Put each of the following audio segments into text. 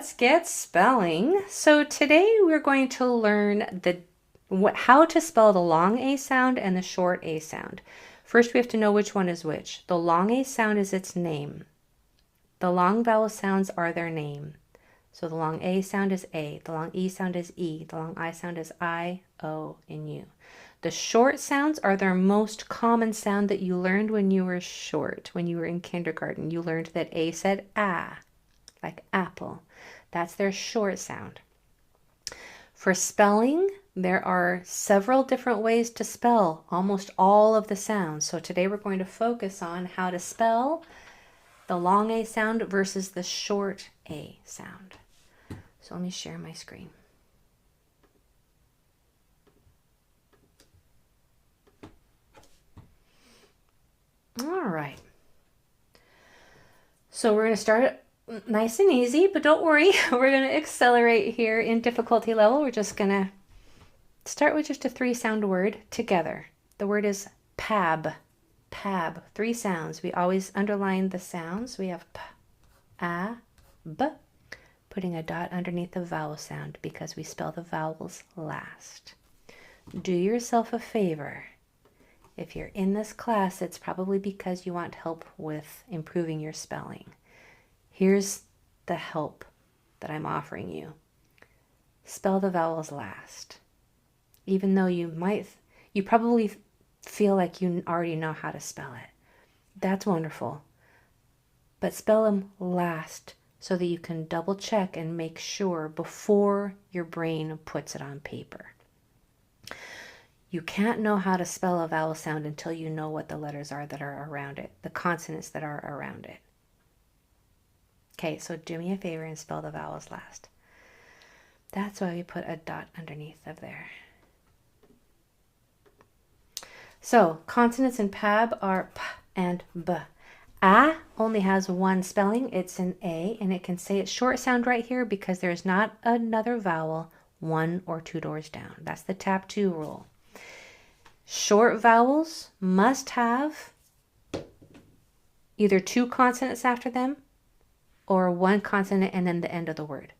let's get spelling. So today we're going to learn how to spell the long A sound and the short A sound. First, we have to know which one is which. The long A sound is its name. The long vowel sounds are their name. So the long A sound is A, the long E sound is E, the long I sound is I, O, and U. The short sounds are their most common sound that you learned when you were short, when you were in kindergarten. You learned that A said ah, like apple. That's their short sound. For spelling, there are several different ways to spell almost all of the sounds. So today we're going to focus on how to spell the long A sound versus the short A sound. So let me share my screen. All right. So we're going to start nice and easy, but don't worry, we're going to accelerate here in difficulty level. We're just going to start with just a 3-sound word together. The word is pab. Pab. 3 sounds. We always underline the sounds. We have p, a, b, putting a dot underneath the vowel sound because we spell the vowels last. Do yourself a favor. If you're in this class, it's probably because you want help with improving your spelling. Here's the help that I'm offering you. Spell the vowels last. Even though you probably feel like you already know how to spell it. That's wonderful. But spell them last so that you can double check and make sure before your brain puts it on paper. You can't know how to spell a vowel sound until you know what the letters are that are around it, the consonants that are around it. Okay, so do me a favor and spell the vowels last. That's why we put a dot underneath of there. So consonants in PAB are P and B. A only has one spelling, it's an A, and it can say its short sound right here because there's not another vowel 1 or 2 doors down. That's the tap 2 rule. Short vowels must have either 2 consonants after them or 1 consonant and then the end of the word.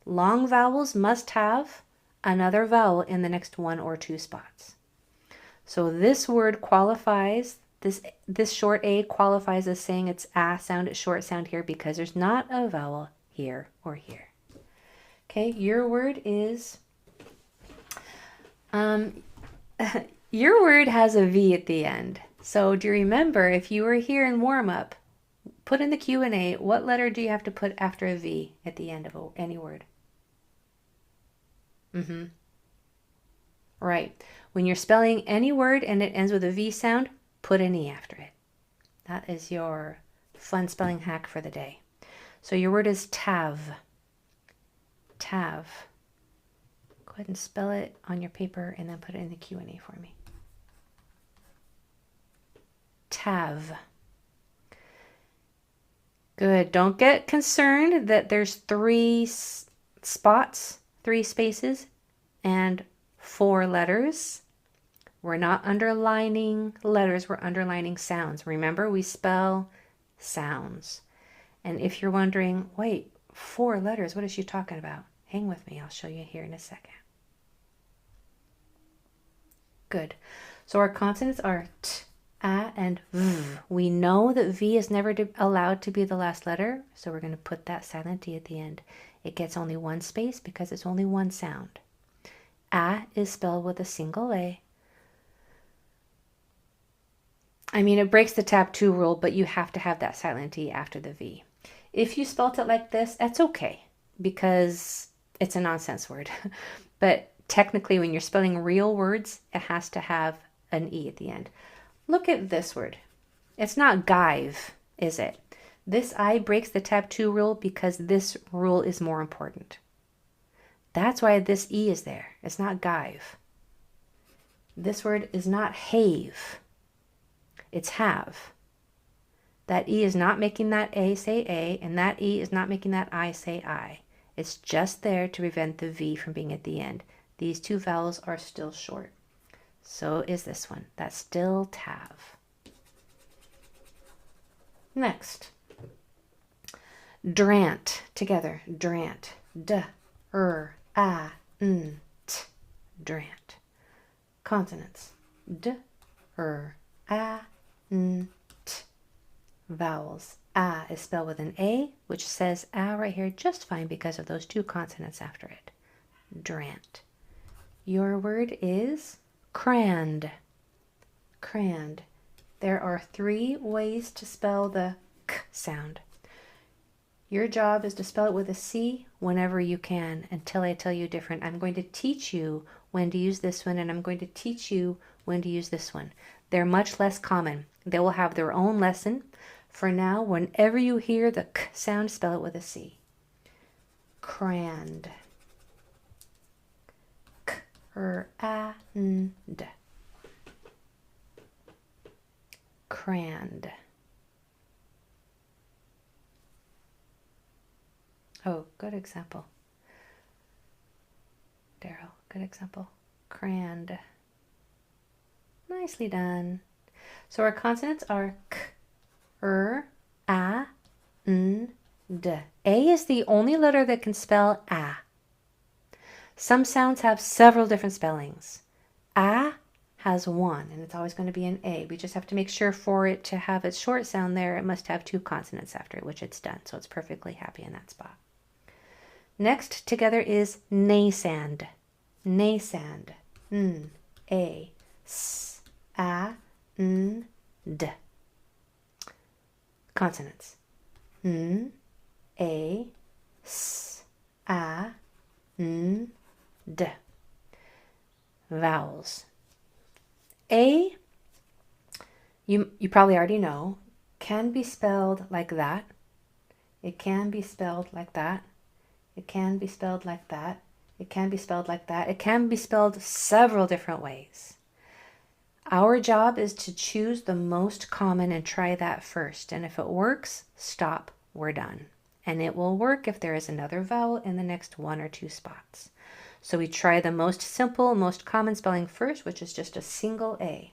Long vowels must have another vowel in the next 1 or 2 spots. So this word qualifies, this short A qualifies as saying it's a sound, it's short sound here because there's not a vowel here or here. Okay, your word is, your word has a V at the end. So do you remember, if you were here in warm-up, put in the Q&A, what letter do you have to put after a V at the end of any word? Right. When you're spelling any word and it ends with a V sound, put an E after it. That is your fun spelling hack for the day. So your word is tav. Tav. Go ahead and spell it on your paper and then put it in the Q&A for me. Tav. Good. Don't get concerned that there's 3 spots, 3 spaces, and 4 letters. We're not underlining letters, we're underlining sounds. Remember, we spell sounds. And if you're wondering, wait, 4 letters, what is she talking about? Hang with me, I'll show you here in a second. Good. So our consonants are T, A, and V. We know that V is never allowed to be the last letter, so we're going to put that silent D at the end. It gets only 1 space because it's only 1 sound. A is spelled with a single A. I mean, it breaks the tap 2 rule, but you have to have that silent D after the V. If you spelt it like this, that's okay, because it's a nonsense word. But technically, when you're spelling real words, it has to have an E at the end. Look at this word. It's not give, is it? This I breaks the tap 2 rule because this rule is more important. That's why this E is there. It's not give. This word is not have. It's have. That E is not making that A say A, and that E is not making that I say I. It's just there to prevent the V from being at the end. These 2 vowels are still short. So is this one. That's still tav. Next. Drant, together, drant. D-r-a-n-t, drant. Consonants. D-r-a-n-t. Vowels. A is spelled with an A, which says A right here just fine because of those two consonants after it. Drant. Your word is crand. Crand. There are 3 ways to spell the k sound. Your job is to spell it with a C whenever you can until I tell you different. I'm going to teach you when to use this one, and I'm going to teach you when to use this one. They're much less common. They will have their own lesson. For now, whenever you hear the k sound, spell it with a C. Crand. K-r-a-n-d. Crand. Oh, good example. Daryl, good example. Crand. Nicely done. So our consonants are k, r, a, n, d. A is the only letter that can spell a. Some sounds have several different spellings. A has 1, and it's always going to be an A. We just have to make sure for it to have its short sound there, it must have 2 consonants after it, which it's done. So it's perfectly happy in that spot. Next together is nasand. Nasand. N, A, S, A, N, D. Consonants. N, A, S, A, N, D. Vowels. A, you probably already know, can be spelled like that. It can be spelled like that. It can be spelled like that. It can be spelled like that. It can be spelled several different ways. Our job is to choose the most common and try that first. And if it works, stop, we're done. And it will work if there is another vowel in the next 1 or 2 spots. So we try the most simple, most common spelling first, which is just a single A.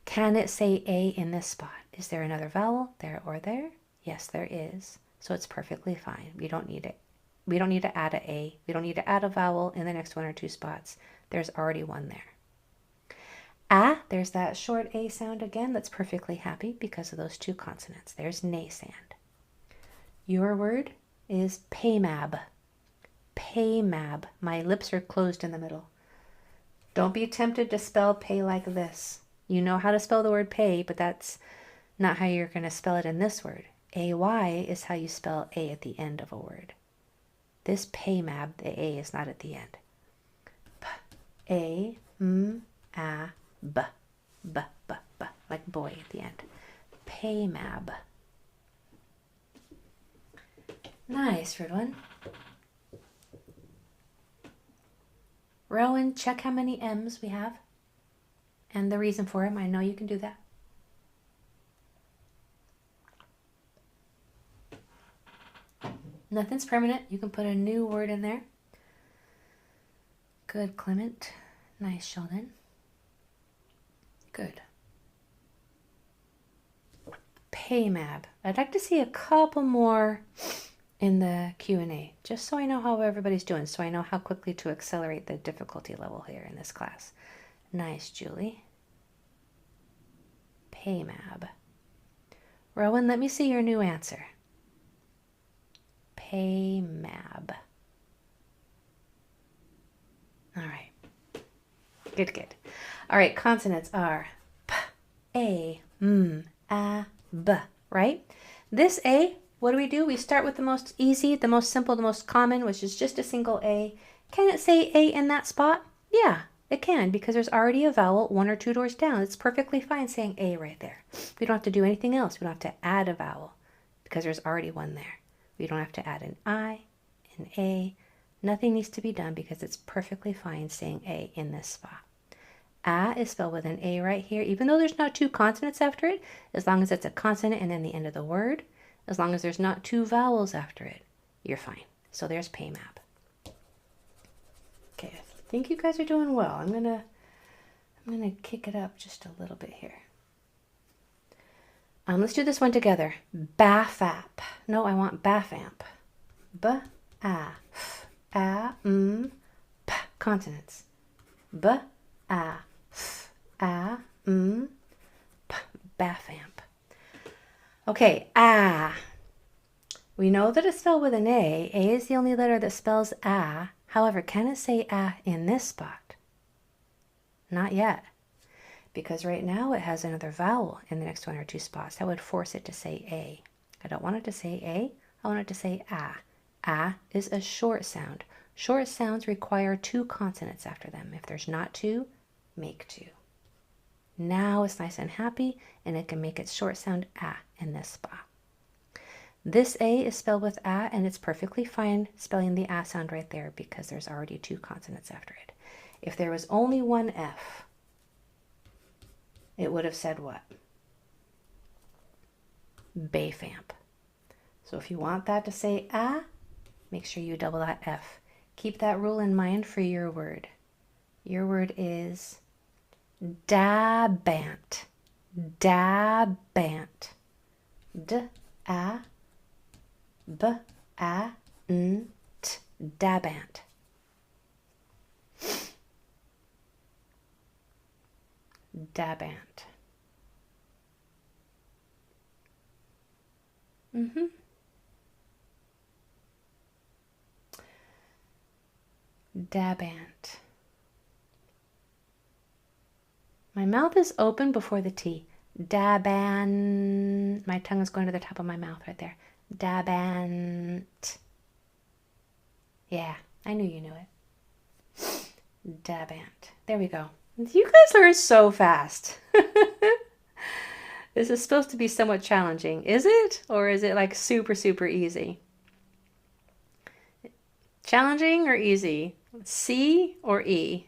Can it say A in this spot? Is there another vowel there or there? Yes, there is. So it's perfectly fine. We don't need it. We don't need to add an A. We don't need to add a vowel in the next 1 or 2 spots. There's already one there. A, there's that short A sound again. That's perfectly happy because of those 2 consonants. There's nasand. Your word is paymab. Paymab. My lips are closed in the middle. Don't be tempted to spell pay like this. You know how to spell the word pay, but that's not how you're going to spell it in this word. A-Y is how you spell A at the end of a word. This paymab, the A is not at the end. P-A-M-A-B. B, b, b, like boy at the end. Paymab. Nice, Ridwan. Rowan, check how many M's we have and the reason for them. I know you can do that. Nothing's permanent. You can put a new word in there. Good, Clement. Nice, Sheldon. Good. Paymab. I'd like to see a couple more in the Q&A, just so I know how everybody's doing, so I know how quickly to accelerate the difficulty level here in this class. Nice, Julie. Paymab. Rowan, let me see your new answer. Paymab. All right. Good, good. All right, consonants are P, A, M, A, B, right? This A, what do? We start with the most easy, the most simple, the most common, which is just a single A. Can it say A in that spot? Yeah, it can, because there's already a vowel 1 or 2 doors down. It's perfectly fine saying A right there. We don't have to do anything else. We don't have to add a vowel because there's already one there. We don't have to add an I, an A. Nothing needs to be done because it's perfectly fine saying A in this spot. A is spelled with an A right here, even though there's not 2 consonants after it, as long as it's a consonant and then the end of the word, as long as there's not 2 vowels after it, you're fine. So there's paymab. Okay, I think you guys are doing well. I'm gonna kick it up just a little bit here. Let's do this one together. Bafap. No, I want bafamp. B, a, f, a, p. Consonants. B, a, f, a, p. Bafamp. Okay, ah. We know that it's spelled with an A. A is the only letter that spells ah. However, can it say ah in this spot? Not yet. Because right now it has another vowel in the next one or two spots. That would force it to say A. I don't want it to say A. I want it to say ah. Ah is a short sound. Short sounds require two consonants after them. If there's not two, make two. Now it's nice and happy, and it can make its short sound ah in this spot. This A is spelled with ah, and it's perfectly fine spelling the ah sound right there because there's already two consonants after it. If there was only one F, it would have said what? Bafamp. So if you want that to say ah, make sure you double that F. Keep that rule in mind for your word. Your word is dabant. Dabant. D-a B-a-n-t. Dabant. Dabant. Dabant. My mouth is open before the T. Dabant. My tongue is going to the top of my mouth right there. Dabant. Yeah, I knew you knew it. Dabant. There we go. You guys learn so fast. This is supposed to be somewhat challenging. Is it? Or is it like super, super easy? Challenging or easy? C or E?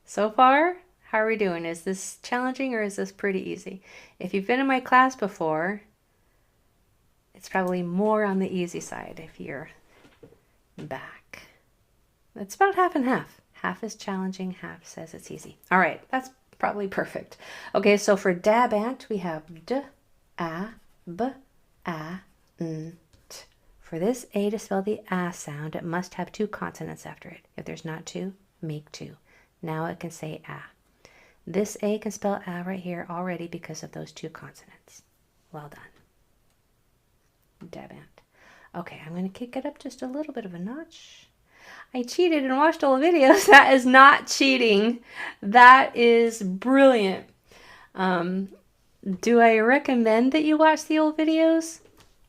So far, how are we doing? Is this challenging or is this pretty easy? If you've been in my class before, it's probably more on the easy side if you're back. It's about half and half. Half is challenging, half says it's easy. All right, that's probably perfect. Okay, so for dabant, we have d, a, b, a, n, t. For this A to spell the A sound, it must have two consonants after it. If there's not two, make two. Now it can say A. This A can spell A right here already because of those two consonants. Well done. Dabant. Okay, I'm going to kick it up just a little bit of a notch. I cheated and watched all the videos. That is not cheating. That is brilliant. Do I recommend that you watch the old videos?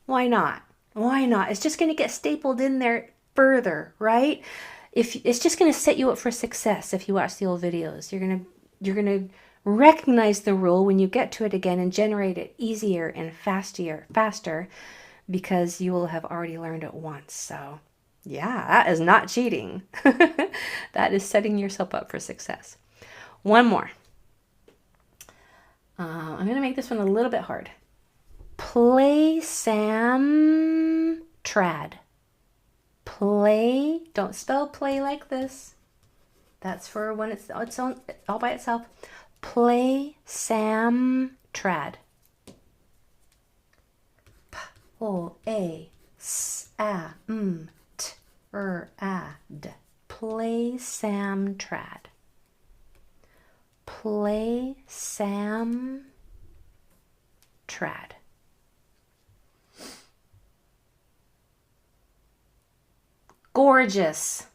Why not? Why not? It's just going to get stapled in there further, right? If it's just going to set you up for success if you watch the old videos. You're going to recognize the rule when you get to it again and generate it easier and faster because you will have already learned it once. So yeah, that is not cheating. That is setting yourself up for success. One more. I'm going to make this one a little bit hard. Play Sam Trad. Play, don't spell play like this. That's for when it's all by itself. Play Sam Trad. P-O-A-S-A-M-T-R-A-D. Play Sam Trad. Play Sam Trad. Gorgeous.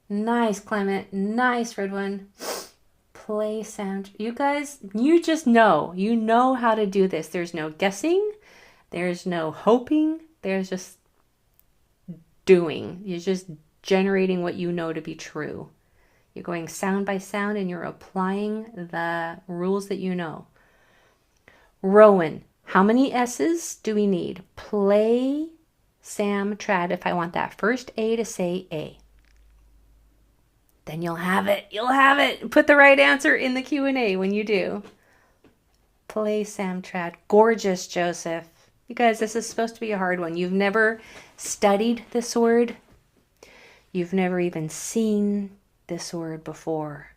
Nice, Clement. Nice, red one. Play sound. You guys, you just know. You know how to do this. There's no guessing. There's no hoping. There's just doing. You're just generating what you know to be true. You're going sound by sound and you're applying the rules that you know. Rowan. How many S's do we need? Play Sam Trad. If I want that first A to say A. Then you'll have it. You'll have it. Put the right answer in the Q&A when you do. Play Sam Trad. Gorgeous, Joseph. You guys, this is supposed to be a hard one. You've never studied this word. You've never even seen this word before.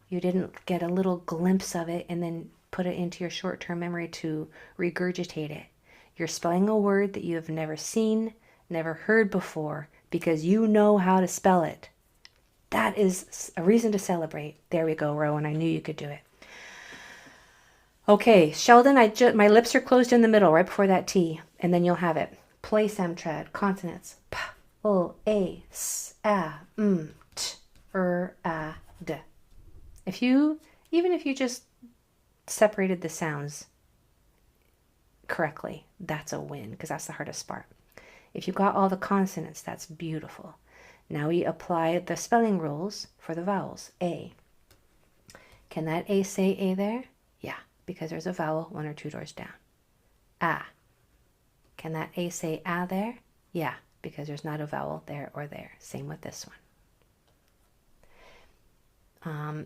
You didn't get a little glimpse of it and then put it into your short-term memory to regurgitate it. You're spelling a word that you have never seen, never heard before, because you know how to spell it. That is a reason to celebrate. There we go, Rowan. I knew you could do it. Okay, Sheldon, my lips are closed in the middle right before that T, and then you'll have it. Play Samtrad, consonants. P, O, A, S, A, T, A, D. Even if you just separated the sounds correctly, that's a win, because that's the hardest part. If you got all the consonants, that's beautiful. Now we apply the spelling rules for the vowels. A. Can that A say A there? Yeah, because there's a vowel 1 or 2 doors down. A. Can that A say A there? Yeah, because there's not a vowel there or there. Same with this one.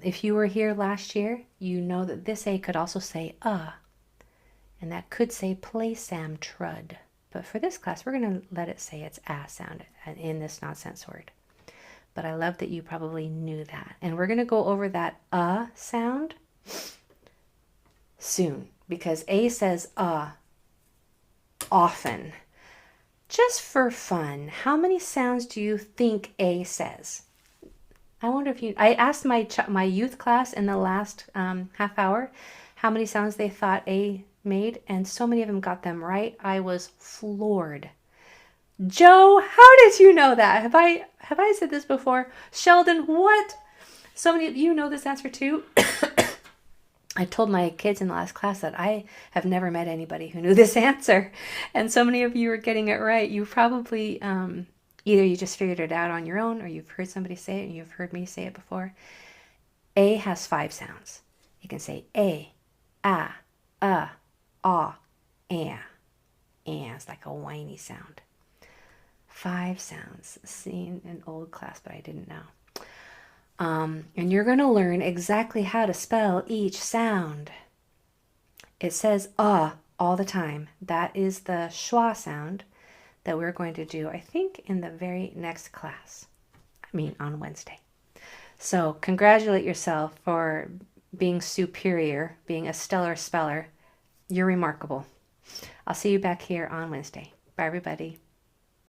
If you were here last year, you know that this A could also say and that could say play Sam trud. But for this class, we're going to let it say its A sound in this nonsense word. But I love that you probably knew that. And we're going to go over that sound soon, because A says often. Just for fun, how many sounds do you think A says? I wonder if I asked my youth class in the last half hour how many sounds they thought A made, and so many of them got them right. I was floored. Joe, how did you know that? Have I said this before? Sheldon, what? So many of you know this answer too. I told my kids in the last class that I have never met anybody who knew this answer, and so many of you are getting it right. You probably either you just figured it out on your own, or you've heard somebody say it and you've heard me say it before. A has 5 sounds. You can say A, ah, and. It's like a whiny sound. 5 sounds. Seen in old class, but I didn't know. And you're going to learn exactly how to spell each sound. It says all the time. That is the schwa sound that we're going to do, I think, in the very next class. On Wednesday. So congratulate yourself for being superior, being a stellar speller. You're remarkable. I'll see you back here on Wednesday. Bye, everybody.